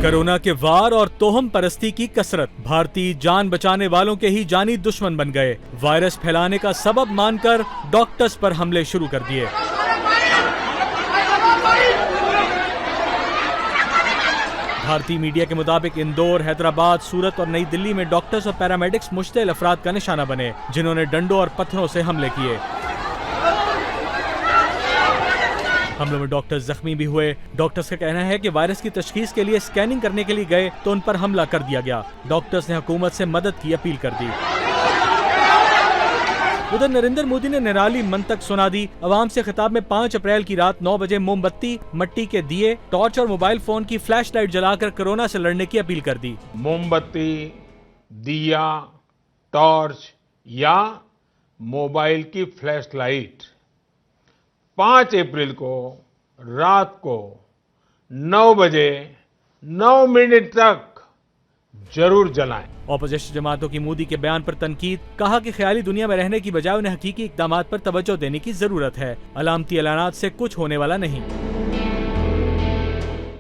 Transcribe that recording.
Corona के वार और तोहम परस्ती की कसरत, भारतीय जान बचाने वालों के ही जानी दुश्मन बन गए। वायरस फैलाने का सबब मानकर डॉक्टर्स पर हमले शुरू कर दिए। भारतीय मीडिया के मुताबिक इंदौर, हैदराबाद, सूरत और नई दिल्ली में डॉक्टर्स और पैरामेडिक्स मुश्तिल अफराद का निशाना बने, जिन्होंने डंडों और पत्थरों से हमले किए। हमलों में डॉक्टर्स जख्मी भी हुए। डॉक्टर्स का कहना है कि वायरस की तशखीस के लिए स्कैनिंग करने के लिए गए तो उन पर हमला कर दिया गया। डॉक्टर्स ने हुकूमत से मदद की अपील कर दी। उधर नरेंद्र मोदी ने निराली मंतक सुना दी। अवाम से खिताब में 5 अप्रैल की रात 9 बजे मोमबत्ती, मिट्टी के दिए, टॉर्च और मोबाइल फोन की फ्लैश लाइट जलाकर कोरोना से लड़ने की अपील कर दी। मोमबत्ती, दिया, टॉर्च या मोबाइल की फ्लैश लाइट 5 अप्रैल को रात को 9 बजे 9 मिनट तक जरूर जलाएं। ऑपोजिशन जमातों की मोदी के बयान पर तनकीद, कहा कि ख्याली दुनिया में रहने की बजाय उन्हें हकीकी इक़दामात पर तवज्जो देने की जरूरत है। अलामती ऐलानात से कुछ होने वाला नहीं।